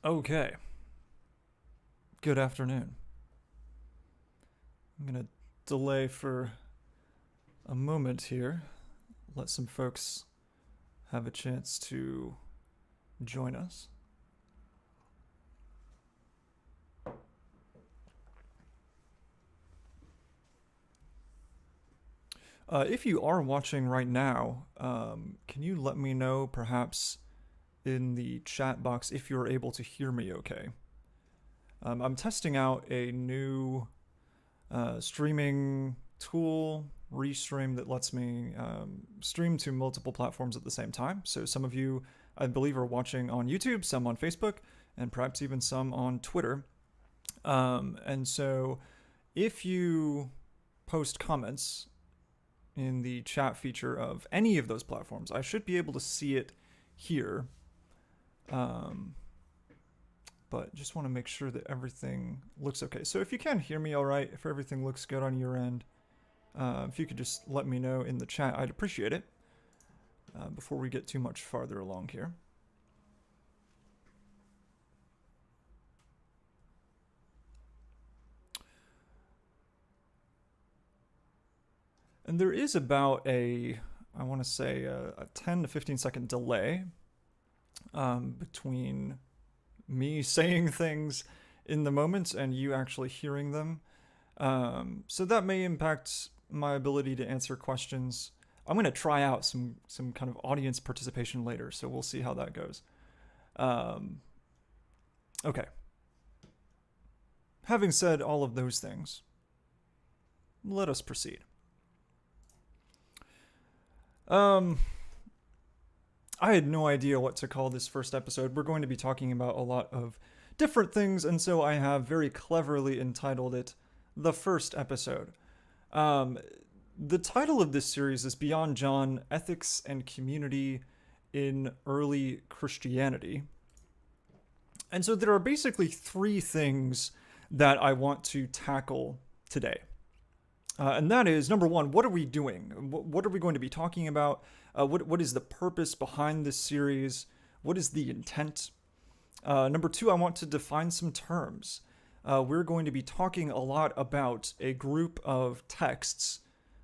Okay. Good afternoon. I'm going to delay for a moment here, let some folks have a chance to join us. If you are watching right now, can you let me know perhaps in the chat box if you're able to hear me okay? I'm testing out a new streaming tool, Restream, that lets me stream to multiple platforms at the same time. So some of you, I believe, are watching on YouTube, some on Facebook, and perhaps even some on Twitter. And so if you post comments in the chat feature of any of those platforms, I should be able to see it here. But just want to make sure that everything looks okay. So if you can hear me all right, if everything looks good on your end, if you could just let me know in the chat, I'd appreciate it before we get too much farther along here. And there is about I want to say a 10 to 15 second delay between me saying things in the moment and you actually hearing them. So that may impact my ability to answer questions. I'm going to try out some kind of audience participation later, so we'll see how that goes. Okay. Having said all of those things, let us proceed. I had no idea what to call this first episode. We're going to be talking about a lot of different things, and so I have very cleverly entitled it The First Episode. The title of this series is Beyond John, Ethics and Community in Early Christianity. And so there are basically three things that I want to tackle today. And that is, number one, what are we doing? What are we going to be talking about? What is the purpose behind this series? What is the intent? Number two, I want to define some terms. We're going to be talking a lot about a group of texts,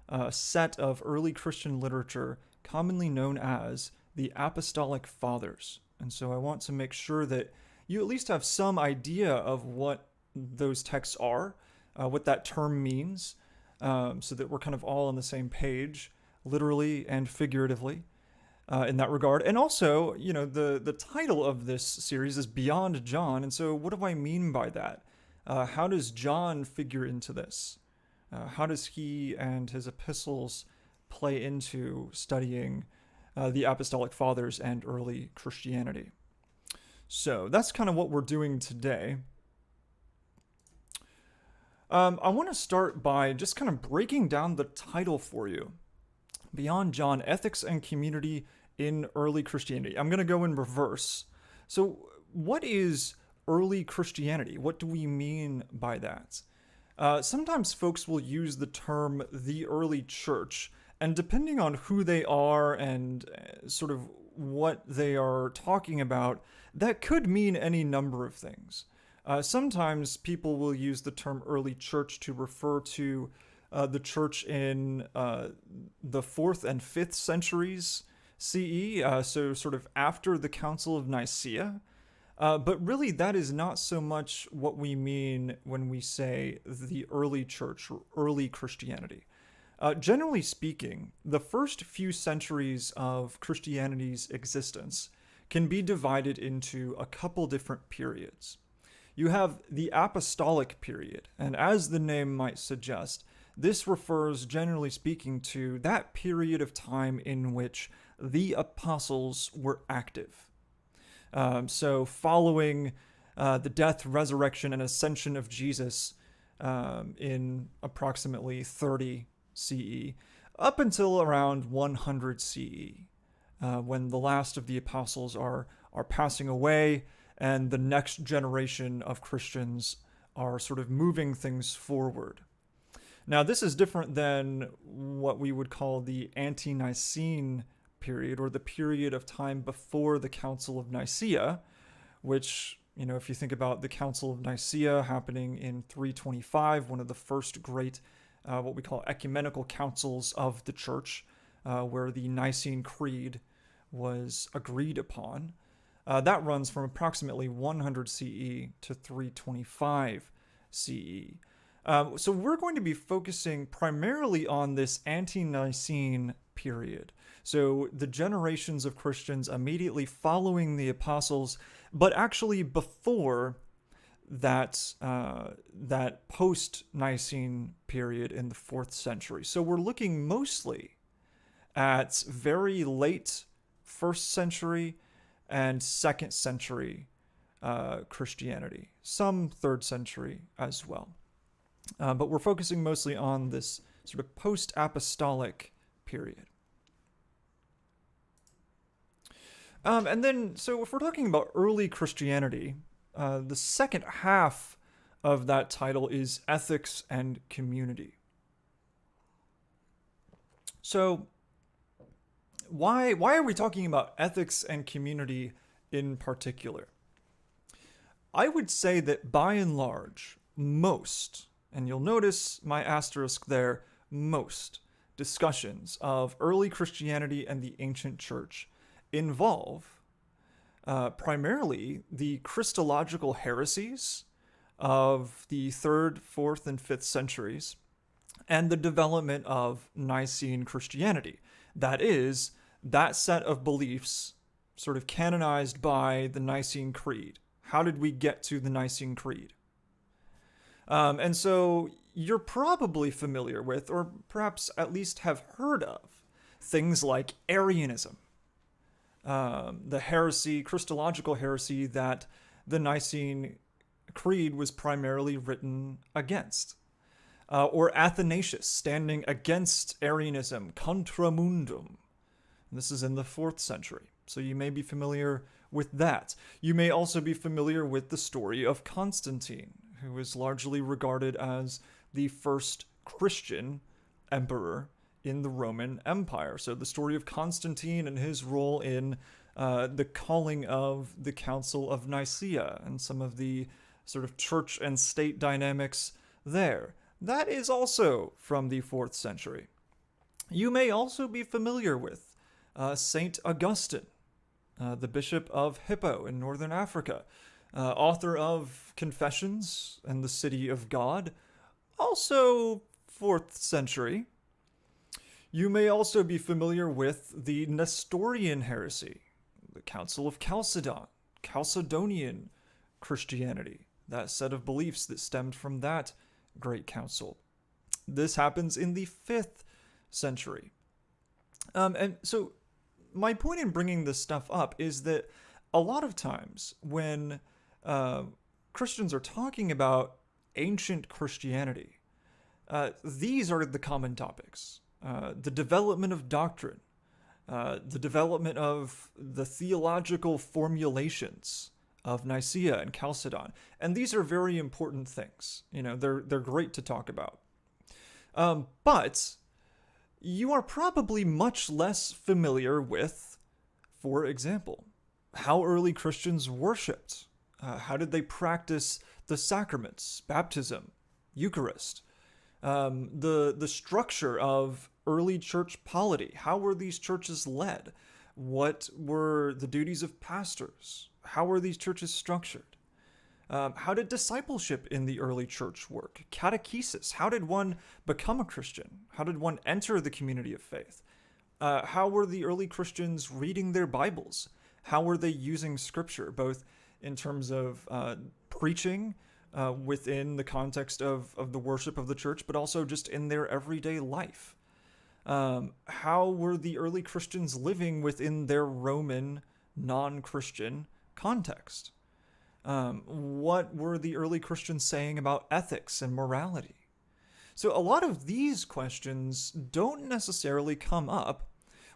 a set of early Christian literature commonly known as the Apostolic Fathers. And so I want to make sure that you at least have some idea of what those texts are, what that term means, so that we're kind of all on the same page, literally and figuratively, in that regard. And also, you know, the title of this series is Beyond John, and so what do I mean by that? How does John figure into this? How does he and his epistles play into studying the Apostolic Fathers and early Christianity? So that's kind of what we're doing today. I want to start by just kind of breaking down the title for you. Beyond John, Ethics and Community in Early Christianity. I'm going to go in reverse. So what is early Christianity? What do we mean by that? Sometimes folks will use the term the early church, and depending on who they are and sort of what they are talking about, that could mean any number of things. Sometimes people will use the term early church to refer to the church in the 4th and 5th centuries CE, so sort of after the Council of Nicaea. But really, that is not so much what we mean when we say the early church or early Christianity. Generally speaking, the first few centuries of Christianity's existence can be divided into a couple different periods. You have the apostolic period, and as the name might suggest, this refers, generally speaking, to that period of time in which the apostles were active. So following the death, resurrection, and ascension of Jesus in approximately 30 CE, up until around 100 CE, when the last of the apostles are passing away and the next generation of Christians are sort of moving things forward. Now, this is different than what we would call the ante-Nicene period, or the period of time before the Council of Nicaea, which If you think about the Council of Nicaea happening in 325, one of the first great, what we call ecumenical councils of the church, where the Nicene Creed was agreed upon. That runs from approximately 100 CE to 325 CE. So we're going to be focusing primarily on this ante-Nicene period. So the generations of Christians immediately following the apostles, but actually before that post-Nicene period in the 4th century. So we're looking mostly at very late 1st century and 2nd century Christianity, some 3rd century as well. But we're focusing mostly on this sort of post-apostolic period. And then, so if we're talking about early Christianity, the second half of that title is ethics and community. So why are we talking about ethics and community in particular? I would say that by and large, most, and you'll notice my asterisk there, most discussions of early Christianity and the ancient church involve primarily the Christological heresies of the 3rd, 4th, and 5th centuries and the development of Nicene Christianity. That is, that set of beliefs sort of canonized by the Nicene Creed. How did we get to the Nicene Creed? And so you're probably familiar with, or perhaps at least have heard of, things like Arianism, the heresy, Christological heresy that the Nicene Creed was primarily written against. Or Athanasius, standing against Arianism, contra mundum. This is in the 4th century, so you may be familiar with that. You may also be familiar with the story of Constantine, who is largely regarded as the first Christian emperor in the Roman Empire. So the story of Constantine and his role in the calling of the Council of Nicaea and some of the sort of church and state dynamics there. That is also from the 4th century. You may also be familiar with Saint Augustine, the Bishop of Hippo in northern Africa, author of Confessions and the City of God, also 4th century. You may also be familiar with the Nestorian heresy, the Council of Chalcedon, Chalcedonian Christianity, that set of beliefs that stemmed from that great council. This happens in the 5th century. And so my point in bringing this stuff up is that a lot of times when Christians are talking about ancient Christianity, these are the common topics. The development of doctrine, the development of the theological formulations of Nicaea and Chalcedon. And these are very important things. They're great to talk about. But you are probably much less familiar with, for example, how early Christians worshipped. How did they practice the sacraments, baptism, Eucharist? The structure of early church polity. How were these churches led? What were the duties of pastors? How were these churches structured? How did discipleship in the early church work? Catechesis. How did one become a Christian? How did one enter the community of faith? How were the early Christians reading their Bibles? How were they using Scripture, both in terms of preaching within the context of the worship of the church, but also just in their everyday life? How were the early Christians living within their Roman non-Christian context? What were the early Christians saying about ethics and morality? So a lot of these questions don't necessarily come up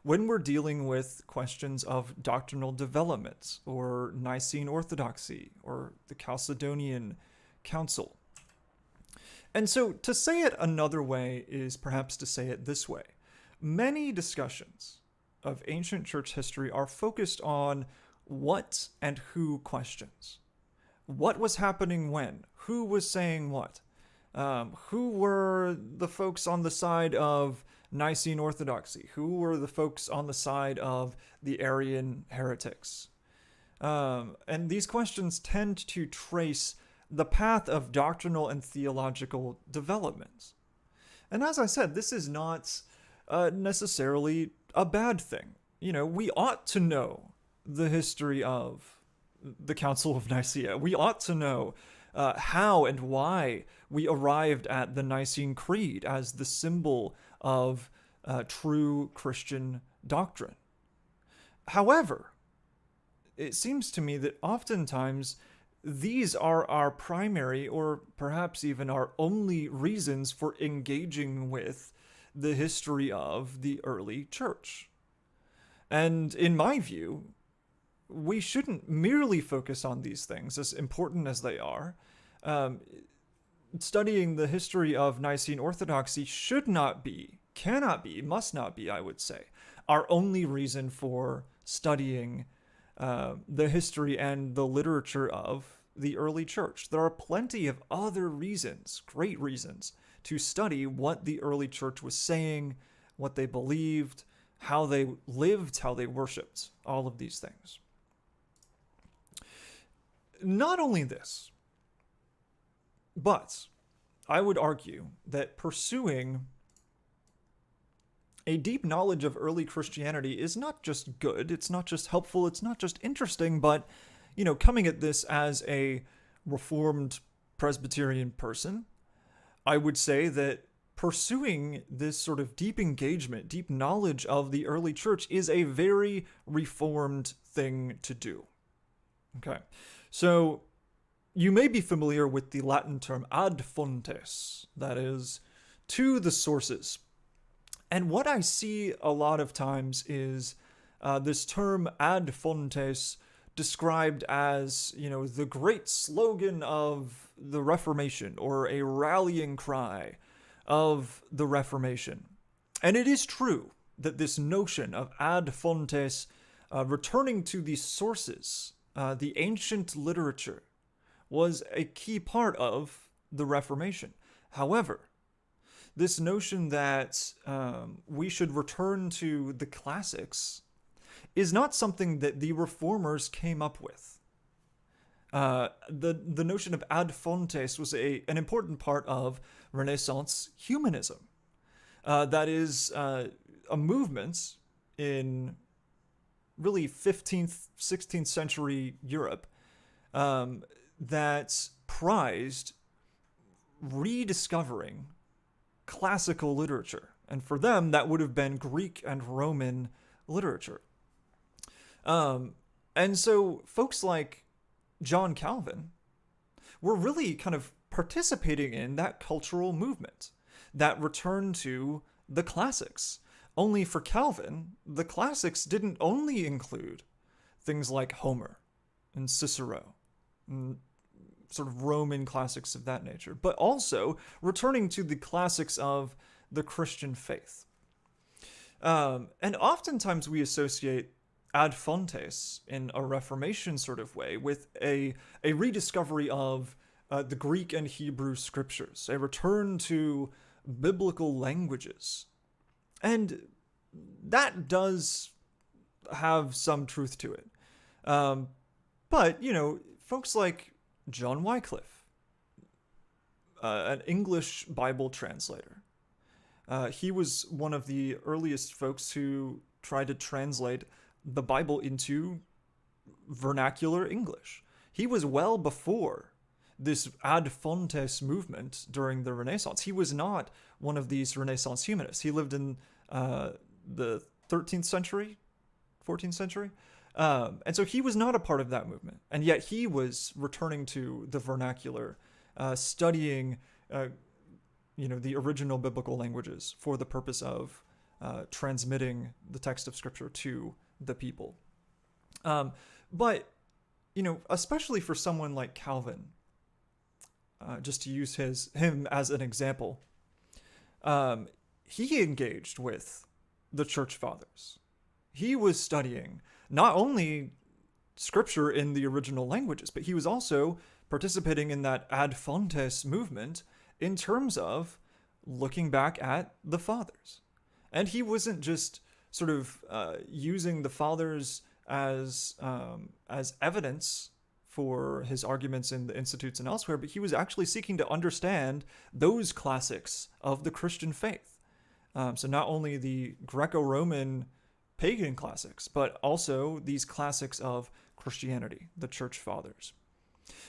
when we're dealing with questions of doctrinal development or Nicene orthodoxy or the Chalcedonian Council. And so to say it another way is perhaps to say it this way. Many discussions of ancient church history are focused on what and who questions. what was happening when, who was saying what, who were the folks on the side of Nicene Orthodoxy, who were the folks on the side of the Arian heretics. And these questions tend to trace the path of doctrinal and theological developments. And as I said, this is not necessarily a bad thing. We ought to know the history of the Council of Nicaea. We ought to know how and why we arrived at the Nicene Creed as the symbol of true Christian doctrine. However, it seems to me that oftentimes these are our primary or perhaps even our only reasons for engaging with the history of the early church. And in my view, we shouldn't merely focus on these things, as important as they are. Studying the history of Nicene Orthodoxy should not be, cannot be, must not be, I would say, our only reason for studying the history and the literature of the early church. There are plenty of other reasons, great reasons, to study what the early church was saying, what they believed, how they lived, how they worshipped, all of these things. Not only this, but I would argue that pursuing a deep knowledge of early Christianity is not just good, it's not just helpful, it's not just interesting, but, coming at this as a Reformed Presbyterian person, I would say that pursuing this sort of deep engagement, deep knowledge of the early church is a very Reformed thing to do. Okay, so you may be familiar with the Latin term ad fontes, that is, to the sources. And what I see a lot of times is this term ad fontes described as, the great slogan of the Reformation or a rallying cry of the Reformation. And it is true that this notion of ad fontes, returning to the sources, the ancient literature, was a key part of the Reformation. However, this notion that we should return to the classics is not something that the Reformers came up with. The notion of ad fontes was an important part of Renaissance humanism. That is a movement in really 15th, 16th century Europe that prized rediscovering classical literature. And for them, that would have been Greek and Roman literature. And so folks like John Calvin were really kind of participating in that cultural movement, that return to the classics. Only for Calvin, the classics didn't only include things like Homer and Cicero, and sort of Roman classics of that nature, but also returning to the classics of the Christian faith. And oftentimes we associate ad fontes in a Reformation sort of way with a rediscovery of the Greek and Hebrew scriptures, a return to biblical languages. And that does have some truth to it. But, folks like John Wycliffe, an English Bible translator, he was one of the earliest folks who tried to translate the Bible into vernacular English. He was well before this ad fontes movement during the Renaissance. He was not one of these Renaissance humanists. He lived in the 13th century, 14th century. And so he was not a part of that movement. And yet he was returning to the vernacular, studying, the original biblical languages for the purpose of transmitting the text of Scripture to the people. But, especially for someone like Calvin, just to use him as an example, he engaged with the church fathers. He was studying not only Scripture in the original languages, but he was also participating in that ad fontes movement in terms of looking back at the fathers. And he wasn't just sort of using the fathers as evidence for his arguments in the Institutes and elsewhere, but he was actually seeking to understand those classics of the Christian faith. So not only the Greco-Roman pagan classics, but also these classics of Christianity, the church fathers.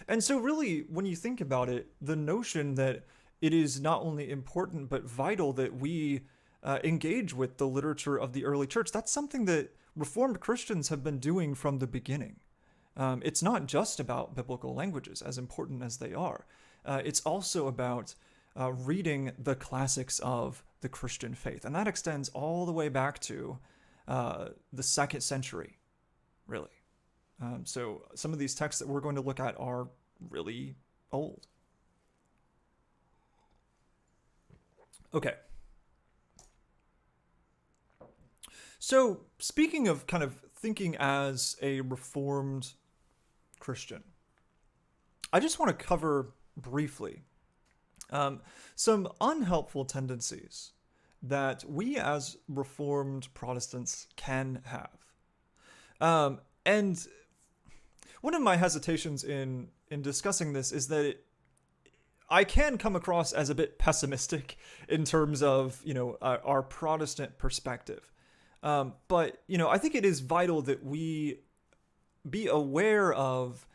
And so really, when you think about it, the notion that it is not only important but vital that we engage with the literature of the early church, that's something that Reformed Christians have been doing from the beginning. It's not just about biblical languages, as important as they are. It's also about reading the classics of the Christian faith. And that extends all the way back to the 2nd century, really. So some of these texts that we're going to look at are really old. Okay. So speaking of kind of thinking as a Reformed Christian, I just want to cover briefly some unhelpful tendencies that we as Reformed Protestants can have. And one of my hesitations in discussing this is that I can come across as a bit pessimistic in terms of, our Protestant perspective. But, I think it is vital that we be aware of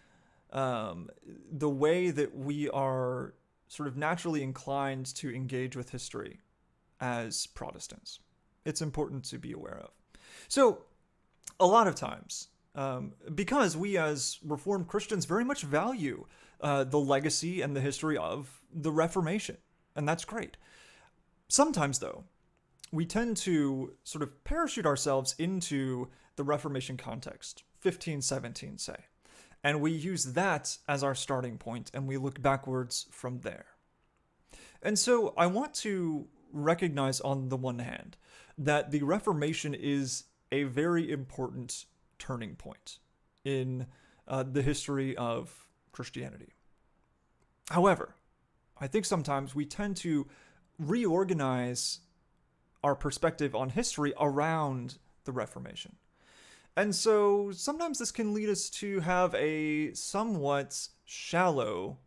the way that we are sort of naturally inclined to engage with history as Protestants. It's important to be aware of. So, a lot of times, because we as Reformed Christians very much value the legacy and the history of the Reformation, and that's great. Sometimes, though, we tend to sort of parachute ourselves into the Reformation context, 1517, say, and we use that as our starting point, and we look backwards from there. And so I want to recognize, on the one hand, that the Reformation is a very important turning point in the history of Christianity. However, I think sometimes we tend to reorganize our perspective on history around the Reformation. And so sometimes this can lead us to have a somewhat shallow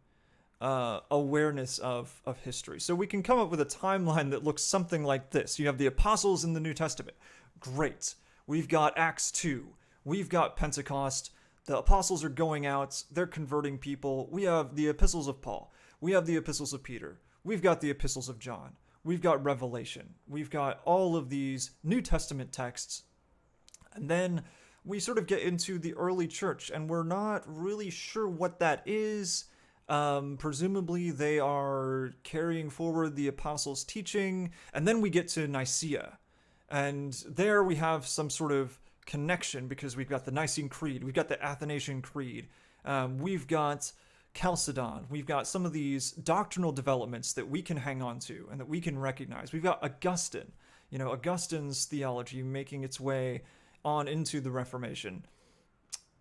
awareness of history. So we can come up with a timeline that looks something like this. You have the apostles in the New Testament. Great. We've got Acts 2. We've got Pentecost. The apostles are going out. They're converting people. We have the epistles of Paul. We have the epistles of Peter. We've got the epistles of John. We've got Revelation. We've got all of these New Testament texts. And then we sort of get into the early church, and we're not really sure what that is. Presumably they are carrying forward the apostles' teaching. And then we get to Nicaea. And there we have some sort of connection, because we've got the Nicene Creed. We've got the Athanasian Creed. We've got Chalcedon. We've got some of these doctrinal developments that we can hang on to and that we can recognize. We've got Augustine, Augustine's theology making its way on into the Reformation.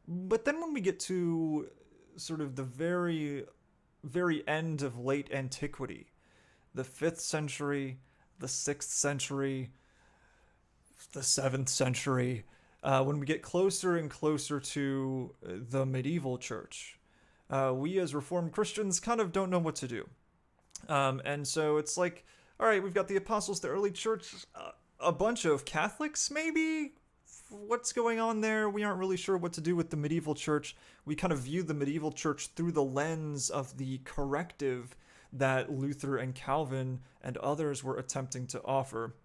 But then when we get to sort of the very, very end of late antiquity, the 5th century, the 6th century, the 7th century, when we get closer and closer to the medieval church, we as Reformed Christians kind of don't know what to do. And so it's like, all right, we've got the apostles, the early church, a bunch of Catholics, maybe? What's going on there? We aren't really sure what to do with the medieval church. We kind of view the medieval church through the lens of the corrective that Luther and Calvin and others were attempting to offer.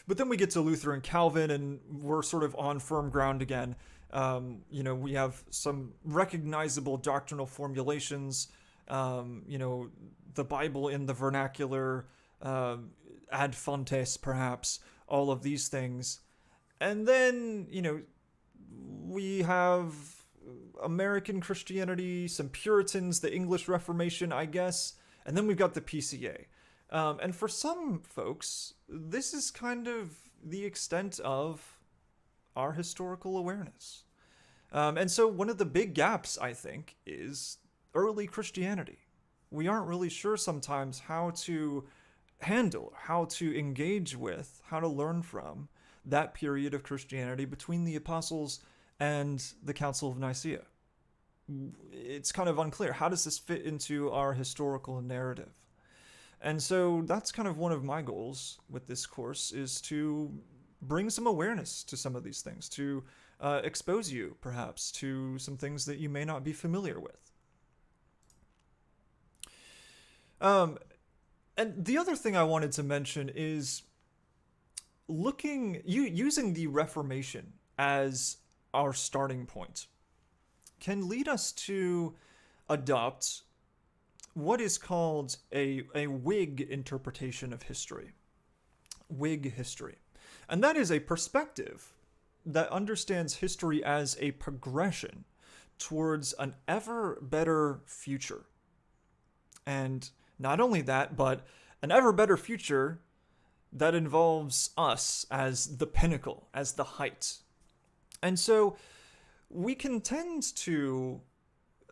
But then we get to Luther and Calvin, and we're sort of on firm ground again. We have some recognizable doctrinal formulations, the Bible in the vernacular, ad fontes perhaps, all of these things. And then, we have American Christianity, some Puritans, the English Reformation, I guess, and then we've got the PCA. And for some folks, this is kind of the extent of our historical awareness. And so one of the big gaps, I think, is early Christianity. We aren't really sure sometimes how to handle, how to engage with, how to learn from that period of Christianity between the apostles and the Council of Nicaea. It's kind of unclear. How does this fit into our historical narrative? And so that's kind of one of my goals with this course, is to bring some awareness to some of these things, to expose you perhaps to some things that you may not be familiar with. And the other thing I wanted to mention is using the Reformation as our starting point can lead us to adopt what is called a Whig interpretation of history. Whig history. And that is a perspective that understands history as a progression towards an ever better future. And not only that, but an ever better future that involves us as the pinnacle, as the height. And so we can tend to,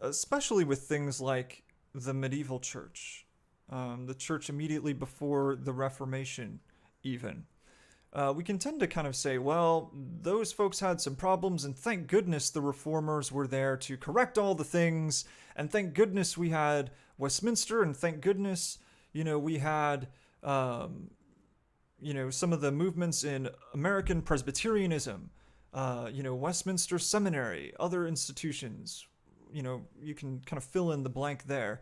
especially with things like the medieval church, the church immediately before the Reformation even, we can tend to kind of say, well, those folks had some problems, and thank goodness the reformers were there to correct all the things, and thank goodness we had Westminster, and thank goodness, we had, some of the movements in American Presbyterianism, Westminster Seminary, other institutions, you can kind of fill in the blank there.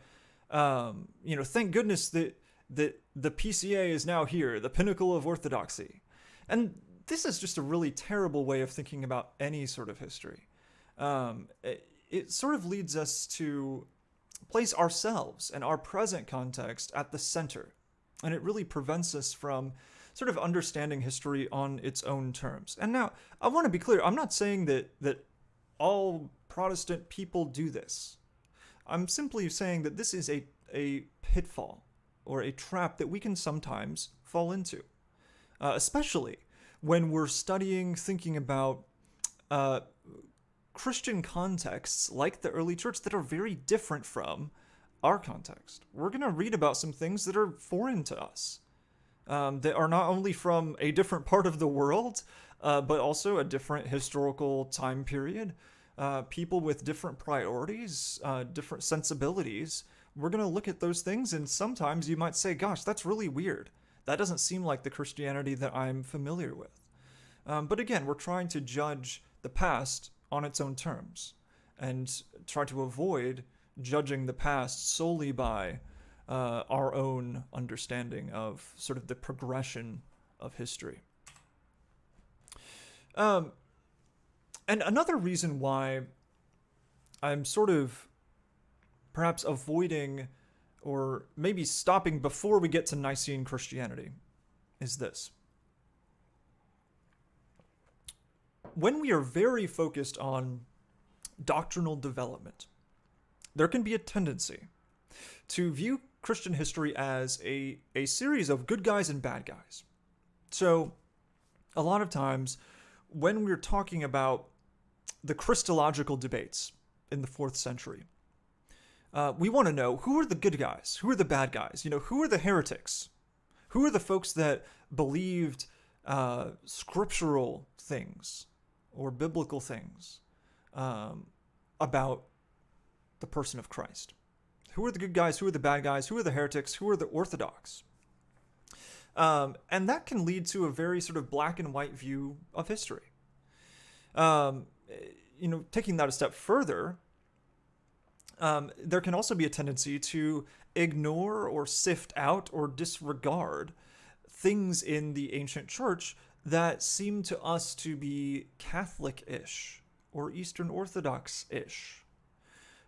Thank goodness that the PCA is now here, the pinnacle of orthodoxy. And this is just a really terrible way of thinking about any sort of history. It sort of leads us to place ourselves and our present context at the center. And it really prevents us from sort of understanding history on its own terms. And now, I want to be clear, I'm not saying that all Protestant people do this. I'm simply saying that this is a pitfall or a trap that we can sometimes fall into. Especially when we're thinking about Christian contexts like the early church that are very different from our context. We're going to read about some things that are foreign to us, that are not only from a different part of the world, but also a different historical time period, people with different priorities, different sensibilities. We're going to look at those things, and sometimes you might say, gosh, that's really weird. That doesn't seem like the Christianity that I'm familiar with. But again, we're trying to judge the past on its own terms and try to avoid judging the past solely by our own understanding of sort of the progression of history. And another reason why I'm sort of perhaps avoiding or maybe stopping before we get to Nicene Christianity is this. When we are very focused on doctrinal development, there can be a tendency to view Christian history as a series of good guys and bad guys. So a lot of times when we're talking about the Christological debates in the 4th century, we want to know, who are the good guys? Who are the bad guys? Who are the heretics? Who are the folks that believed scriptural things or biblical things about the person of Christ? Who are the good guys? Who are the bad guys? Who are the heretics? Who are the orthodox? And that can lead to a very sort of black and white view of history. Taking that a step further, there can also be a tendency to ignore or sift out or disregard things in the ancient church that seem to us to be Catholic-ish or Eastern Orthodox-ish.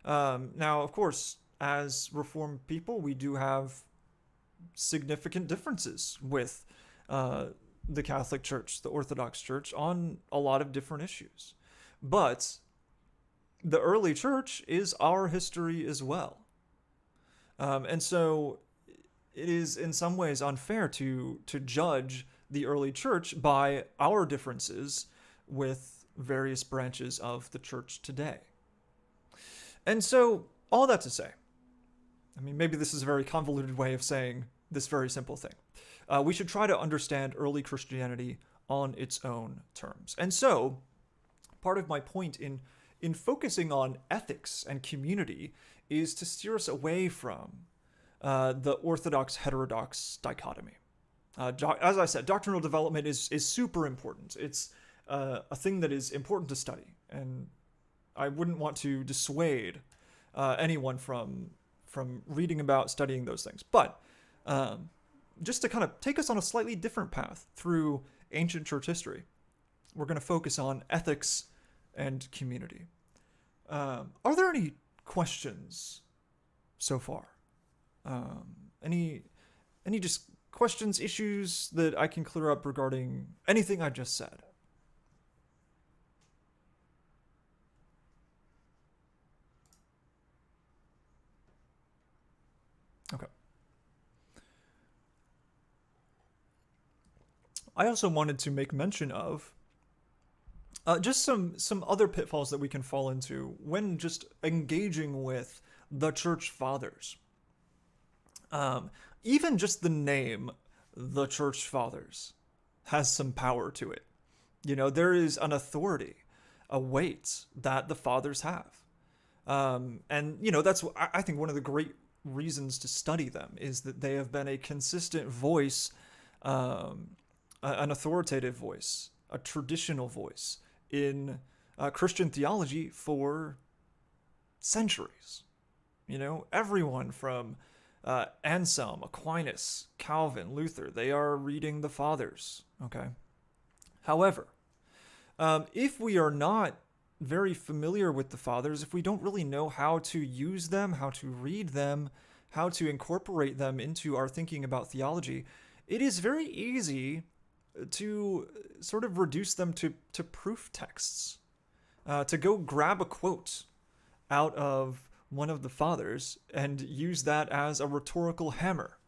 Now, of course, as Reformed people, we do have significant differences with the Catholic Church, the Orthodox Church, on a lot of different issues. But the early church is our history as well. And so it is in some ways unfair to judge the early church by our differences with various branches of the church today. And so All that to say, I mean, maybe this is a very convoluted way of saying this very simple thing. We should try to understand early Christianity on its own terms. And so, part of my point in focusing on ethics and community is to steer us away from the orthodox heterodox dichotomy. As I said, doctrinal development is super important. It's a thing that is important to study, and I wouldn't want to dissuade anyone from reading about studying those things. But just to kind of take us on a slightly different path through ancient church history, we're going to focus on ethics and community. Are there any questions so far? Any just questions, issues that I can clear up regarding anything I just said? Okay. I also wanted to make mention of just some other pitfalls that we can fall into when just engaging with the church fathers. Even just the name, the church fathers, has some power to it. You know, there is an authority, a weight that the fathers have. And, you know, that's, I think, one of the great reasons to study them is that they have been a consistent voice, an authoritative voice, a traditional voice in Christian theology for centuries. You know, everyone from Anselm, Aquinas, Calvin, Luther, they are reading the fathers, okay? However, if we are not very familiar with the fathers, if we don't really know how to use them, how to read them, how to incorporate them into our thinking about theology, it is very easy to sort of reduce them to proof texts, to go grab a quote out of one of the fathers and use that as a rhetorical hammer,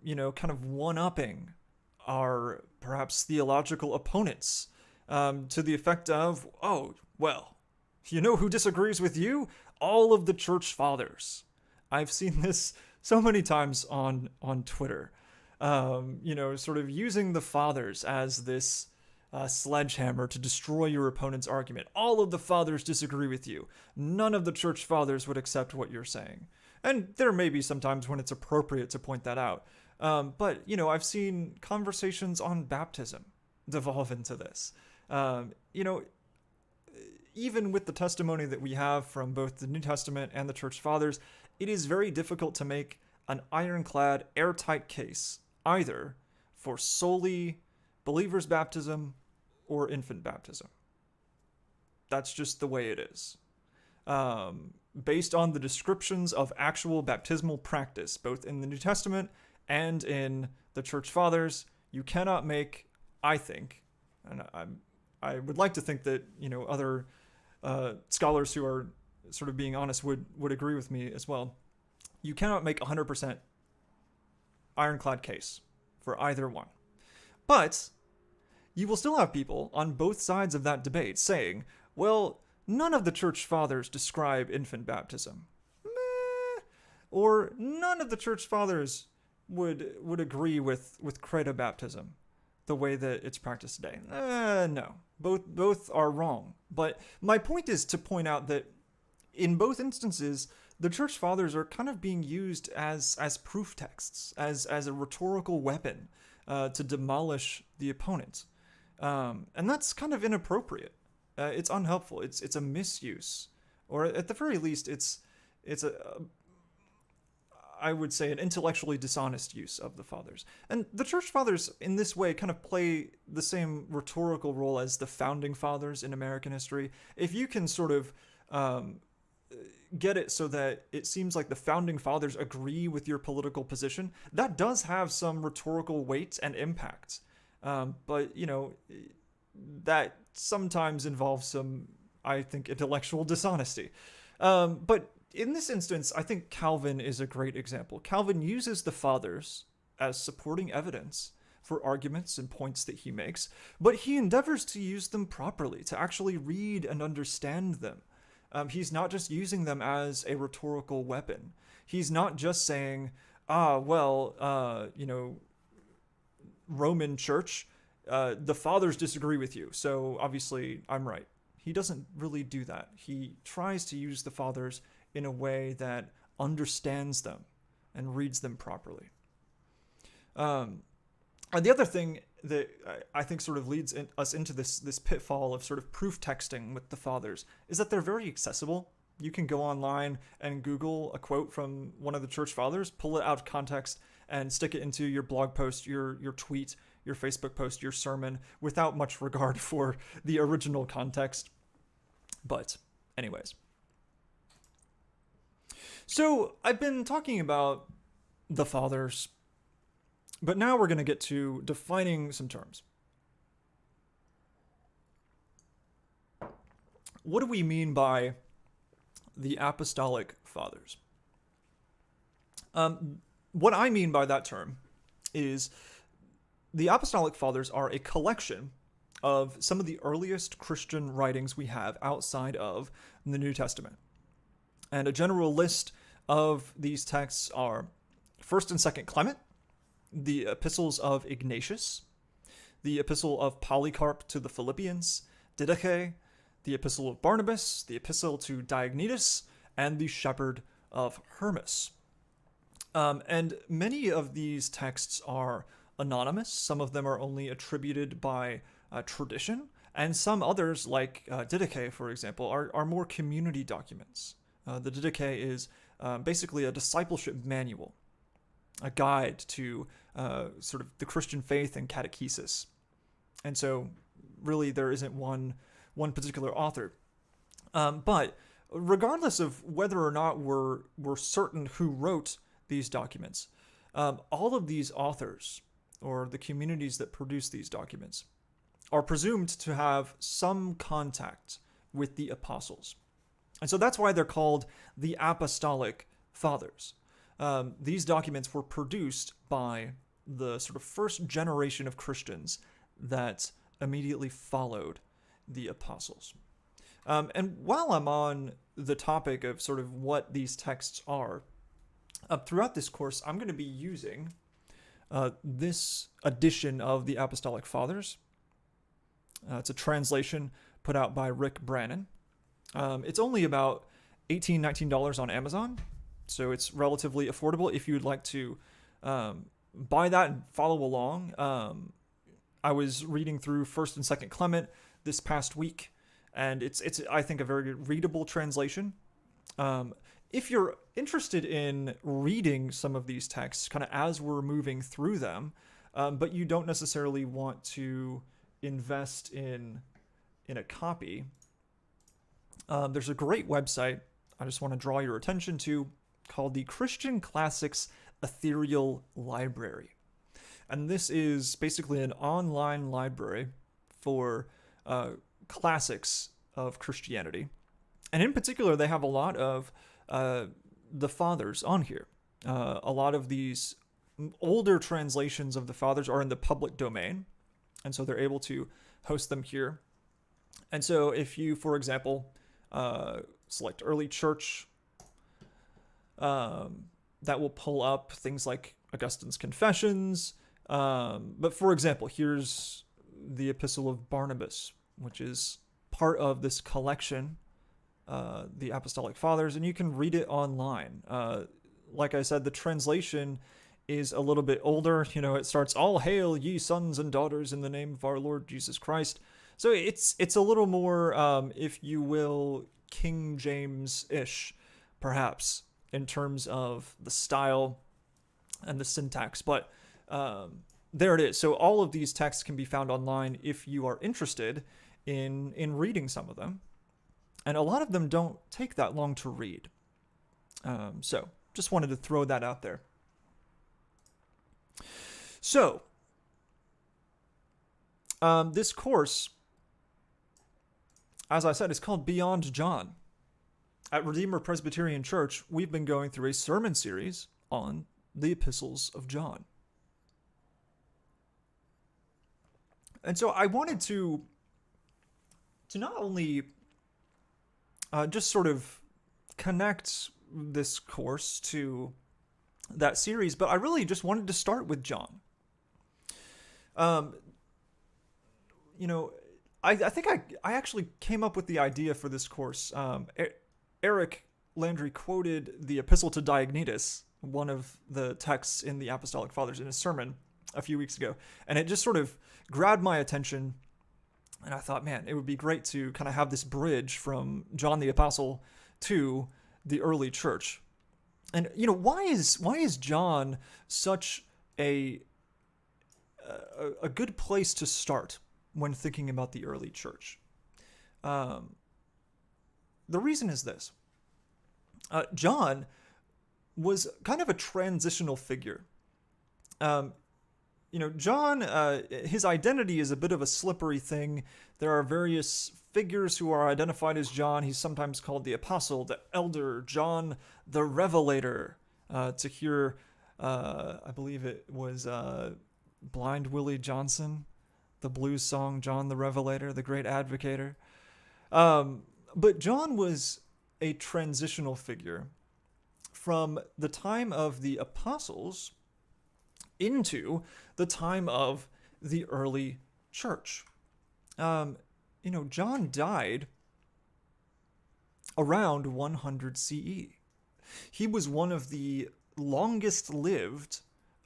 you know, kind of one-upping our perhaps theological opponents, to the effect of, oh, well, you know who disagrees with you? All of the church fathers. I've seen this so many times on Twitter, you know, sort of using the fathers as this sledgehammer to destroy your opponent's argument. All of the fathers disagree with you. None of the church fathers would accept what you're saying. And there may be some times when it's appropriate to point that out. But, you know, I've seen conversations on baptism devolve into this. You know, even with the testimony that we have from both the New Testament and the church fathers, it is very difficult to make an ironclad, airtight case either for solely believers' baptism or infant baptism. That's just the way it is. Based on the descriptions of actual baptismal practice, both in the New Testament and in the church fathers, you cannot make, I think, and I would like to think that, you know, other scholars who are sort of being honest would agree with me as well. You cannot make 100% ironclad case for either one. But you will still have people on both sides of that debate saying, well, none of the church fathers describe infant baptism. Meh. Or none of the church fathers would agree with credo baptism the way that it's practiced today. No. Both are wrong. But my point is to point out that in both instances, the church fathers are kind of being used as proof texts, as a rhetorical weapon to demolish the opponent. And that's kind of inappropriate. It's unhelpful. It's a misuse, or at the very least, it's I would say an intellectually dishonest use of the fathers. And the church fathers in this way kind of play the same rhetorical role as the founding fathers in American history. If you can sort of get it so that it seems like the founding fathers agree with your political position, that does have some rhetorical weight and impact. But, you know, that sometimes involves some, I think, intellectual dishonesty. But in this instance, I think Calvin is a great example. Calvin uses the fathers as supporting evidence for arguments and points that he makes, but he endeavors to use them properly, to actually read and understand them, He's not just using them as a rhetorical weapon. He's not just saying, Roman Church, the fathers disagree with you, so obviously I'm right. He doesn't really do that. He tries to use the fathers in a way that understands them and reads them properly. And the other thing that I think sort of leads us into this pitfall of sort of proof texting with the fathers is that they're very accessible. You can go online and Google a quote from one of the church fathers, pull it out of context, and stick it into your blog post, your tweet, your Facebook post, your sermon, without much regard for the original context. But anyways. So I've been talking about the fathers, but now we're going to get to defining some terms. What do we mean by the apostolic fathers? What I mean by that term is the apostolic fathers are a collection of some of the earliest Christian writings we have outside of the New Testament. And a general list of these texts are 1st and 2nd Clement, the epistles of Ignatius, the epistle of Polycarp to the Philippians, Didache, the epistle of Barnabas, the epistle to Diognetus, and the shepherd of Hermas. And many of these texts are anonymous. Some of them are only attributed by tradition, and some others, like Didache, for example, are more community documents. The Didache is basically a discipleship manual, a guide to sort of the Christian faith and catechesis. And so really there isn't one particular author. But regardless of whether or not we're certain who wrote these documents, all of these authors, or the communities that produce these documents, are presumed to have some contact with the apostles. And so that's why they're called the apostolic fathers. These documents were produced by the sort of first generation of Christians that immediately followed the apostles. And while I'm on the topic of sort of what these texts are, throughout this course, I'm going to be using this edition of the Apostolic Fathers. It's a translation put out by Rick Brannon. It's only about $18, $19 on Amazon, so it's relatively affordable if you'd like to buy that and follow along. I was reading through 1st and 2nd Clement this past week, and it's I think a very readable translation. If you're interested in reading some of these texts kind of as we're moving through them, but you don't necessarily want to invest in a copy, there's a great website I just want to draw your attention to called the Christian Classics Ethereal Library. And this is basically an online library for classics of Christianity. And in particular, they have a lot of the fathers on here. A lot of these older translations of the fathers are in the public domain, and so they're able to host them here. And so if you, for example, select early church, that will pull up things like Augustine's Confessions. But for example, here's the Epistle of Barnabas, which is part of this collection, the Apostolic Fathers, and you can read it online. Like I said, the translation is a little bit older. You know, it starts, "All hail, ye sons and daughters, in the name of our Lord Jesus Christ." So it's a little more, if you will, King James-ish, perhaps, in terms of the style and the syntax. But there it is. So all of these texts can be found online if you are interested in reading some of them. And a lot of them don't take that long to read. So just wanted to throw that out there. So this course, as I said, is called Beyond John. At Redeemer Presbyterian Church, we've been going through a sermon series on the epistles of John. And so I wanted to not only just sort of connect this course to that series, but I really just wanted to start with John. Um, you know, I think I actually came up with the idea for this course. Eric Landry quoted the Epistle to Diognetus, one of the texts in the Apostolic Fathers, in a sermon a few weeks ago, and it just sort of grabbed my attention. And I thought, man, it would be great to kind of have this bridge from John the Apostle to the early church. And why is John such a good place to start when thinking about the early church? The reason is this: John was kind of a transitional figure. John, his identity is a bit of a slippery thing. There are various figures who are identified as John. He's sometimes called the Apostle, the Elder, John the Revelator. To hear, I believe it was Blind Willie Johnson, the blues song John the Revelator, the Great Advocator. But John was a transitional figure from the time of the apostles into the time of the early church. John died around 100 CE. He was one of the longest lived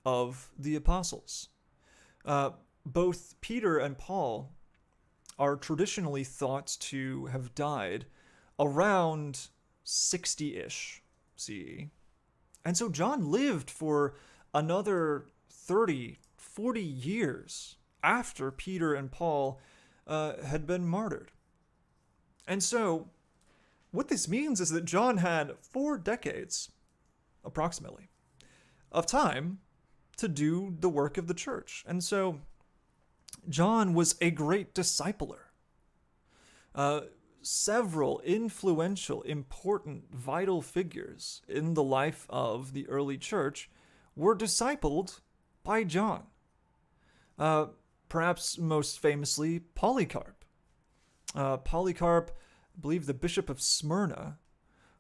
of the apostles. Both Peter and Paul are traditionally thought to have died around 60-ish CE. And so John lived for another 30, 40 years after Peter and Paul had been martyred. And so what this means is that John had 4 decades, approximately, of time to do the work of the church. And so John was a great discipler. Several influential, important, vital figures in the life of the early church were discipled by John. Perhaps most famously, Polycarp. Polycarp, I believe the Bishop of Smyrna,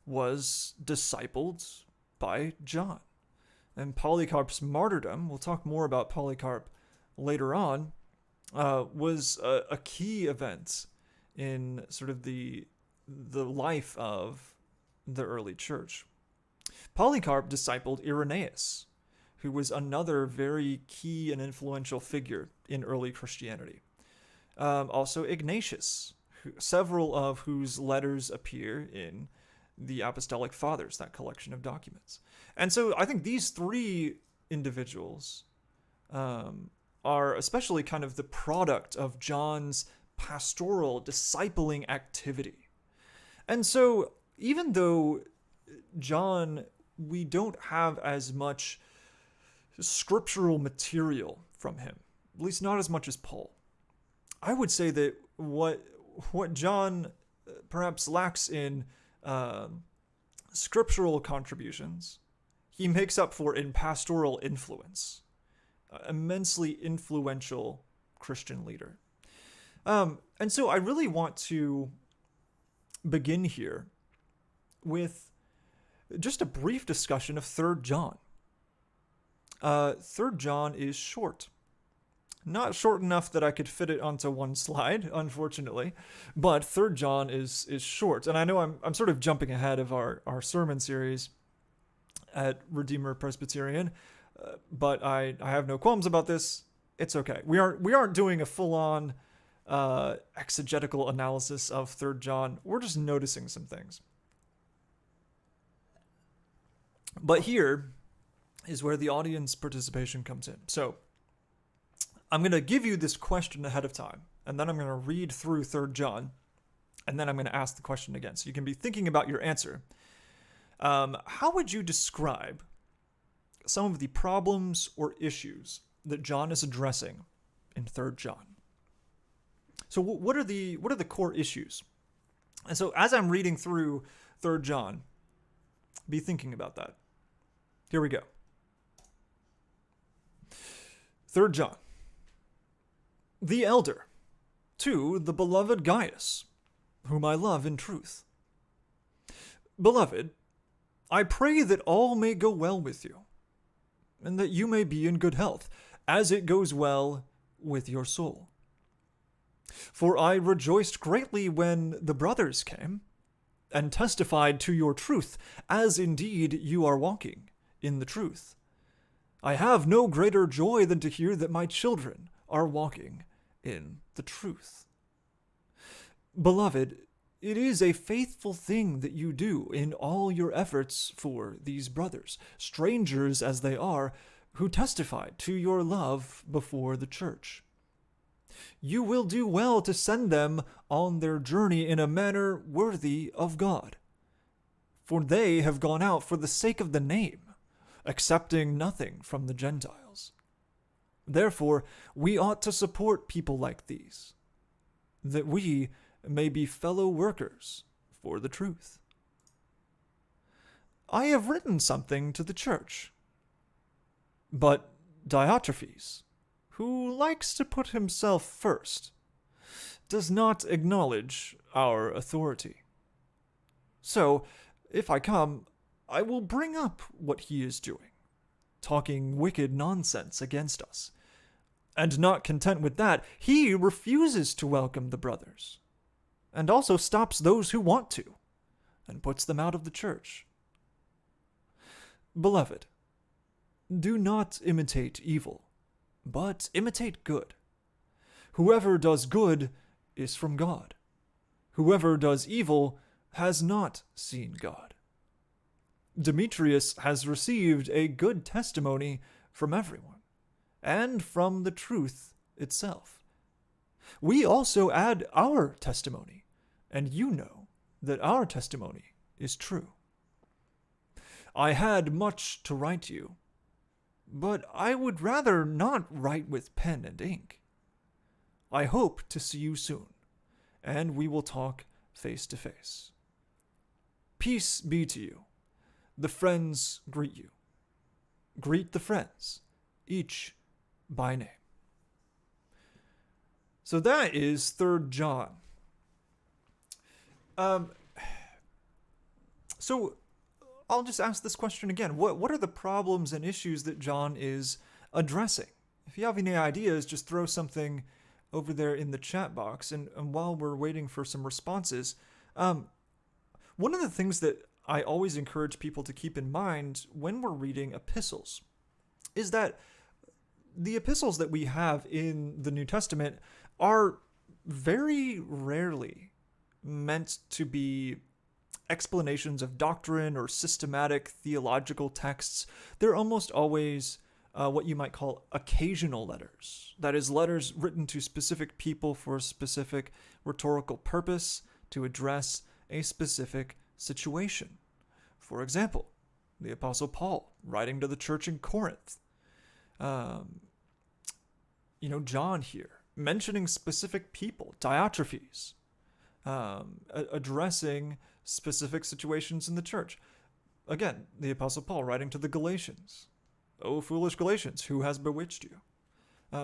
was discipled by John. And Polycarp's martyrdom, we'll talk more about Polycarp later on, was a key event in sort of the life of the early church. Polycarp discipled Irenaeus, who was another very key and influential figure in early Christianity. Also Ignatius, several of whose letters appear in the Apostolic Fathers, that collection of documents. And so I think these 3 individuals are especially kind of the product of John's pastoral, discipling activity. And so even though John, we don't have as much scriptural material from him, at least not as much as Paul, I would say that what John perhaps lacks in scriptural contributions, he makes up for in pastoral influence. Immensely influential Christian leader. And so I really want to begin here with just a brief discussion of 3 John. 3 John is short. Not short enough that I could fit it onto one slide, unfortunately, but 3 John is short. And I know I'm sort of jumping ahead of our sermon series at Redeemer Presbyterian, but I have no qualms about this. It's okay. We aren't doing a full-on exegetical analysis of 3 John. We're just noticing some things. But here is where the audience participation comes in. So I'm going to give you this question ahead of time, and then I'm going to read through 3 John, and then I'm going to ask the question again. So you can be thinking about your answer. How would you describe some of the problems or issues that John is addressing in 3 John? So what are the core issues? And so as I'm reading through 3 John, be thinking about that. Here we go. 3 John. The elder, to the beloved Gaius, whom I love in truth. Beloved, I pray that all may go well with you, and that you may be in good health, as it goes well with your soul. For I rejoiced greatly when the brothers came, and testified to your truth, as indeed you are walking in the truth. I have no greater joy than to hear that my children are walking in the truth. Beloved, it is a faithful thing that you do in all your efforts for these brothers, strangers as they are, who testified to your love before the church. You will do well to send them on their journey in a manner worthy of God, for they have gone out for the sake of the name, accepting nothing from the Gentiles. Therefore, we ought to support people like these, that we may be fellow workers for the truth. I have written something to the church, but Diotrephes, who likes to put himself first, does not acknowledge our authority. So, if I come, I will bring up what he is doing, talking wicked nonsense against us. And not content with that, he refuses to welcome the brothers, and also stops those who want to, and puts them out of the church. Beloved, do not imitate evil, but imitate good. Whoever does good is from God. Whoever does evil has not seen God. Demetrius has received a good testimony from everyone, and from the truth itself. We also add our testimony, and you know that our testimony is true. I had much to write to you, but I would rather not write with pen and ink. I hope to see you soon, and we will talk face to face. Peace be to you. The friends greet you. Greet the friends, each by name. So that is 3 John. So I'll just ask this question again. What are the problems and issues that John is addressing? If you have any ideas, just throw something over there in the chat box. And while we're waiting for some responses, one of the things that I always encourage people to keep in mind when we're reading epistles is that the epistles that we have in the New Testament are very rarely meant to be explanations of doctrine or systematic theological texts. They're almost always what you might call occasional letters. That is, letters written to specific people for a specific rhetorical purpose to address a specific situation. For example, the Apostle Paul writing to the church in Corinth. John here mentioning specific people, Diotrephes, addressing specific situations in the church. Again, the Apostle Paul writing to the Galatians. "O foolish Galatians, who has bewitched you?"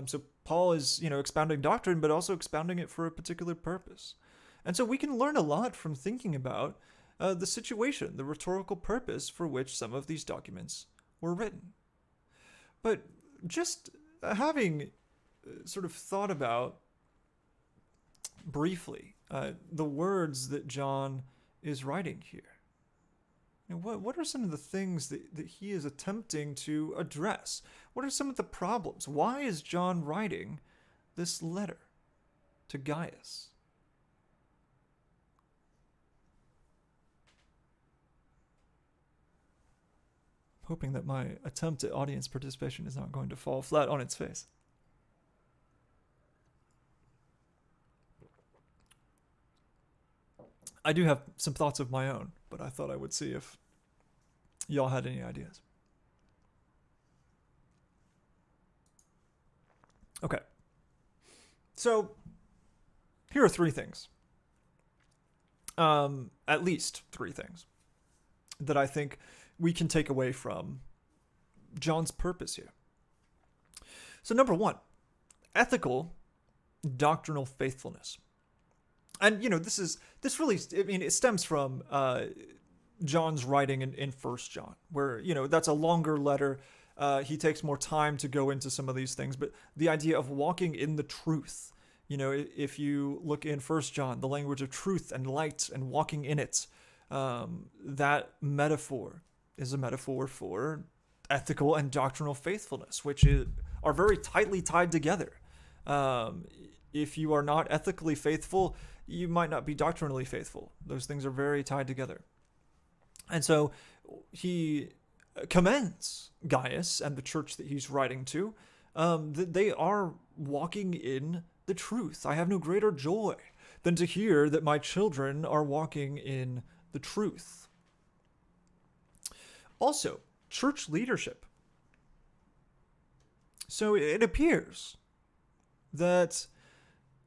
So Paul is, expounding doctrine, but also expounding it for a particular purpose. And so we can learn a lot from thinking about the situation, the rhetorical purpose for which some of these documents were written. But just having sort of thought about briefly the words that John is writing here, what are some of the things that he is attempting to address? What are some of the problems? Why is John writing this letter to Gaius? I'm hoping that my attempt at audience participation is not going to fall flat on its face. I do have some thoughts of my own, but I thought I would see if y'all had any ideas. Okay. So, here are 3 things. At least 3 things that I think we can take away from John's purpose here. So, number 1, ethical doctrinal faithfulness. And, this really, it stems from John's writing in First John, where that's a longer letter. He takes more time to go into some of these things, but the idea of walking in the truth. If you look in First John, the language of truth and light and walking in it, that metaphor is a metaphor for ethical and doctrinal faithfulness, which are very tightly tied together. If you are not ethically faithful, you might not be doctrinally faithful. Those things are very tied together. And so he commends Gaius and the church that he's writing to, that they are walking in the truth. I have no greater joy than to hear that my children are walking in the truth. Also, church leadership. So it appears that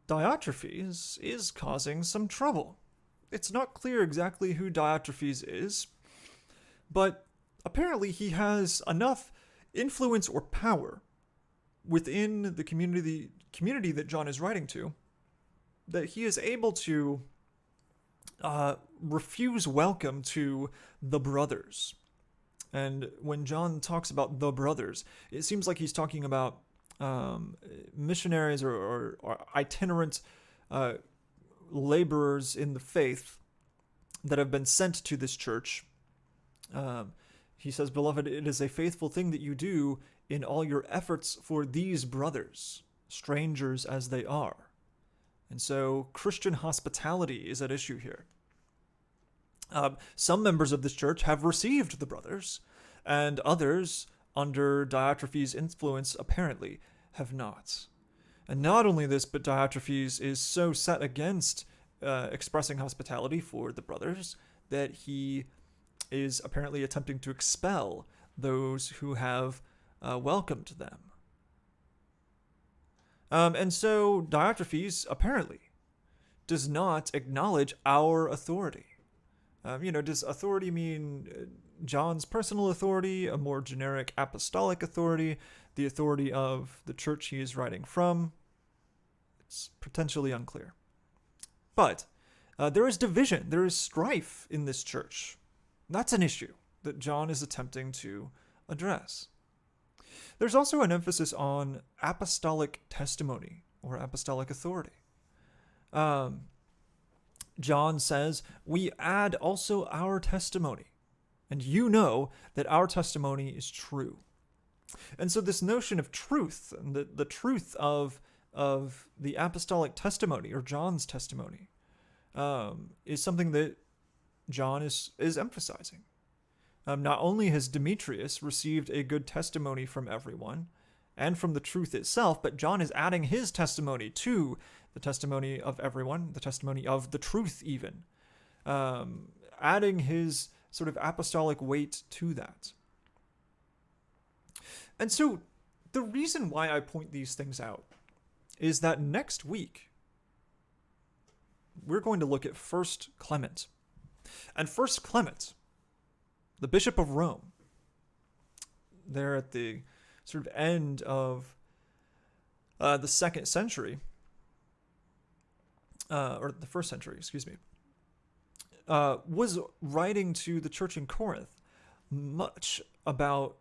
Diotrephes is causing some trouble. It's not clear exactly who Diotrephes is, but apparently he has enough influence or power within the community that John is writing to that he is able to refuse welcome to the brothers. And when John talks about the brothers, it seems like he's talking about missionaries or itinerant laborers in the faith that have been sent to this church. He says, "Beloved, it is a faithful thing that you do in all your efforts for these brothers, strangers as they are." And so Christian hospitality is at issue here. Some members of this church have received the brothers, and others, under Diotrephes' influence, apparently have not. And not only this, but Diotrephes is so set against expressing hospitality for the brothers that he is apparently attempting to expel those who have welcomed them. And so Diotrephes apparently does not acknowledge our authority. Does authority mean John's personal authority, a more generic apostolic authority, the authority of the church he is writing from? It's potentially unclear. But there is division, there is strife in this church. That's an issue that John is attempting to address. There's also an emphasis on apostolic testimony or apostolic authority. John says, "We add also our testimony, and you know that our testimony is true." And so this notion of truth and the truth of the apostolic testimony or John's testimony is something that John is emphasizing. Not only has Demetrius received a good testimony from everyone and from the truth itself, but John is adding his testimony to the testimony of everyone, the testimony of the truth even, adding his sort of apostolic weight to that. And so the reason why I point these things out is that next week we're going to look at 1 Clement. And 1 Clement, the Bishop of Rome, there at the sort of end of the second century, or the first century, excuse me, was writing to the church in Corinth much about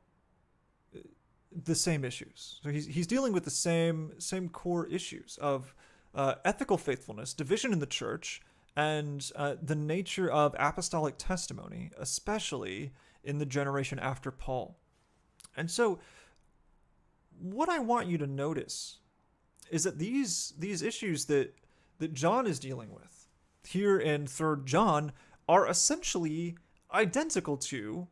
the same issues. So he's dealing with the same core issues of ethical faithfulness, division in the church, and the nature of apostolic testimony, especially in the generation after Paul. And so what I want you to notice is that these issues that John is dealing with here in 3 John are essentially identical to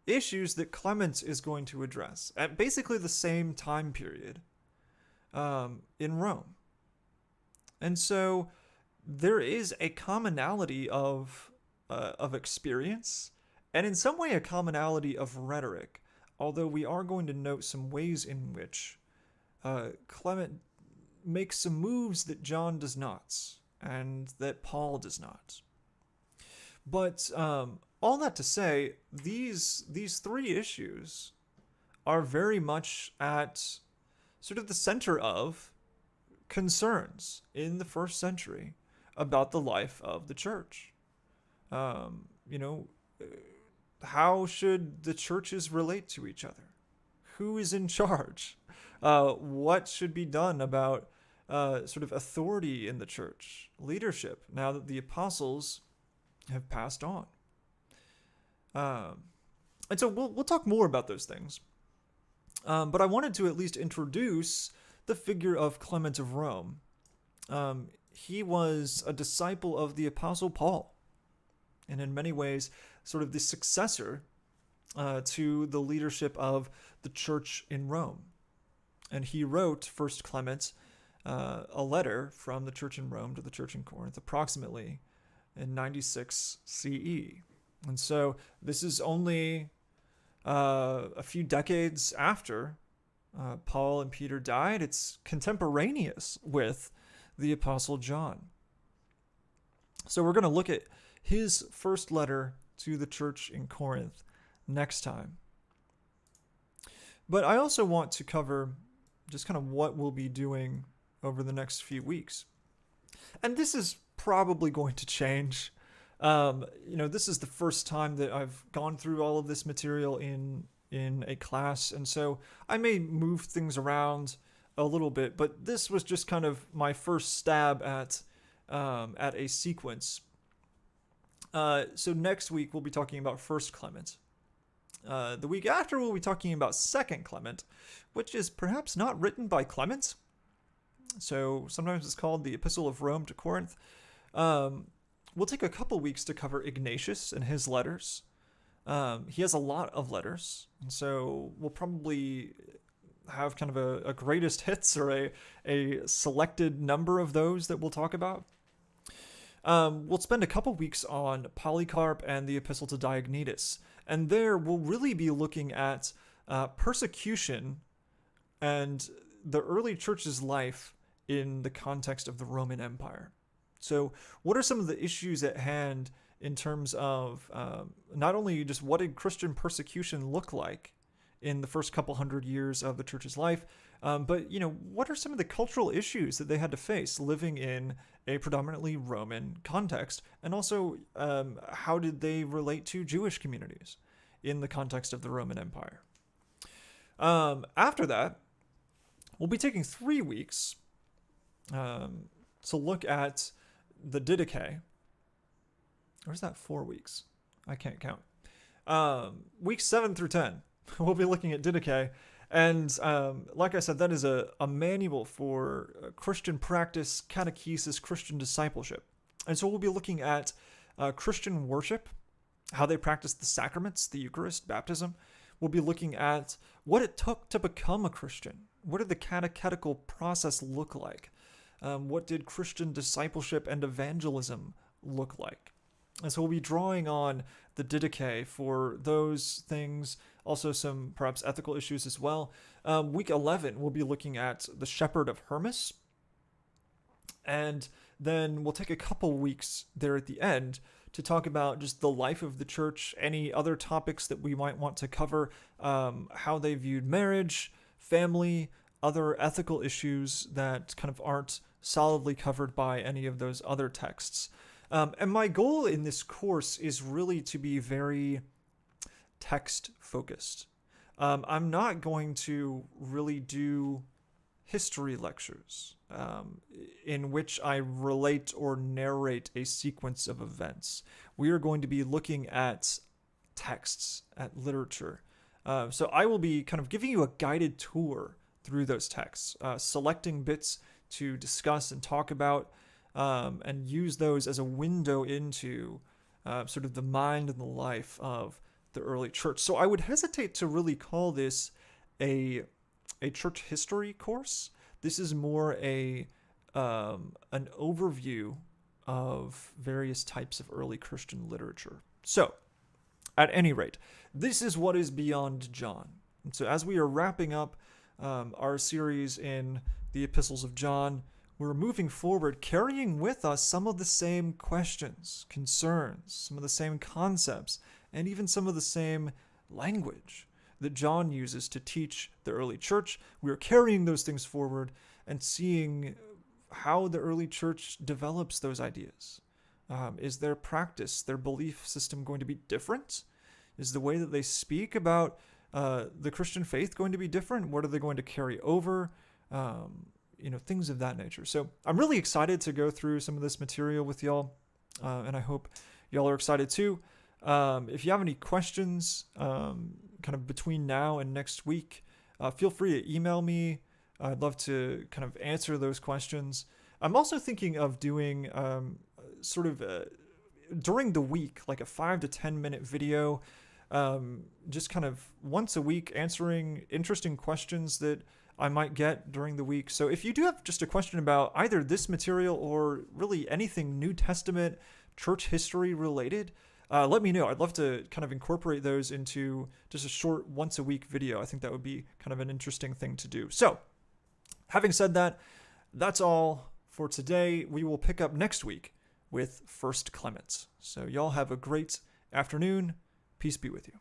issues that Clement is going to address at basically the same time period in Rome. And so there is a commonality of experience, and in some way a commonality of rhetoric, although we are going to note some ways in which Clement makes some moves that John does not, and that Paul does not. But all that to say, these three issues are very much at sort of the center of concerns in the first century about the life of the church. you know, how should the churches relate to each other? Who is in charge? What should be done about sort of authority in the church, leadership, now that the apostles have passed on? And so we'll talk more about those things. But I wanted to at least introduce the figure of Clement of Rome. He was a disciple of the Apostle Paul, and in many ways, sort of the successor to the leadership of the church in Rome. And he wrote, First Clement, a letter from the church in Rome to the church in Corinth, approximately in 96 CE. And so this is only a few decades after Paul and Peter died. It's contemporaneous with the Apostle John. So we're going to look at his first letter to the church in Corinth next time. But I also want to cover just kind of what we'll be doing over the next few weeks. And this is probably going to change. This is the first time that I've gone through all of this material in a class, and so I may move things around a little bit, but this was just kind of my first stab at a sequence. So next week we'll be talking about First Clement. The week after we'll be talking about Second Clement, which is perhaps not written by Clement. So sometimes it's called the Epistle of Rome to Corinth. We'll take a couple weeks to cover Ignatius and his letters. He has a lot of letters, and so we'll probably have kind of a greatest hits or a selected number of those that we'll talk about. We'll spend a couple weeks on Polycarp and the Epistle to Diognetus, and there we'll really be looking at persecution and the early church's life in the context of the Roman Empire. So what are some of the issues at hand in terms of not only just what did Christian persecution look like in the first couple hundred years of the church's life, but what are some of the cultural issues that they had to face living in a predominantly Roman context, and also how did they relate to Jewish communities in the context of the Roman Empire? After that, we'll be taking 3 weeks to look at the Didache. Or is that 4 weeks? I can't count. Weeks 7 through 10, we'll be looking at Didache. And like I said, that is a manual for Christian practice, catechesis, Christian discipleship. And so we'll be looking at Christian worship, how they practice the sacraments, the Eucharist, baptism. We'll be looking at what it took to become a Christian. What did the catechetical process look like? What did Christian discipleship and evangelism look like? And so we'll be drawing on the Didache for those things, also some perhaps ethical issues as well. Week 11, we'll be looking at the Shepherd of Hermas. And then we'll take a couple weeks there at the end to talk about just the life of the church, any other topics that we might want to cover, how they viewed marriage, family, other ethical issues that kind of aren't solidly covered by any of those other texts. And my goal in this course is really to be very text-focused. I'm not going to really do history lectures in which I relate or narrate a sequence of events. We are going to be looking at texts, at literature. So I will be kind of giving you a guided tour through those texts, selecting bits to discuss and talk about, and use those as a window into sort of the mind and the life of the early church. So I would hesitate to really call this a church history course. This is more an overview of various types of early Christian literature. So, at any rate, this is what is beyond John. And so as we are wrapping up our series in the epistles of John, we're moving forward, carrying with us some of the same questions, concerns, some of the same concepts, and even some of the same language that John uses to teach the early church. We are carrying those things forward and seeing how the early church develops those ideas, Is their practice, their belief system going to be different? Is the way that they speak about the Christian faith going to be different? What are they going to carry over? Things of that nature. So I'm really excited to go through some of this material with y'all, and I hope y'all are excited too. If you have any questions kind of between now and next week, feel free to email me. I'd love to kind of answer those questions. I'm also thinking of doing during the week, like a 5 to 10 minute video, just kind of once a week answering interesting questions that I might get during the week. So if you do have just a question about either this material or really anything New Testament, church history related, let me know. I'd love to kind of incorporate those into just a short once a week video. I think that would be kind of an interesting thing to do. So having said that, that's all for today. We will pick up next week with 1 Clement. So y'all have a great afternoon. Peace be with you.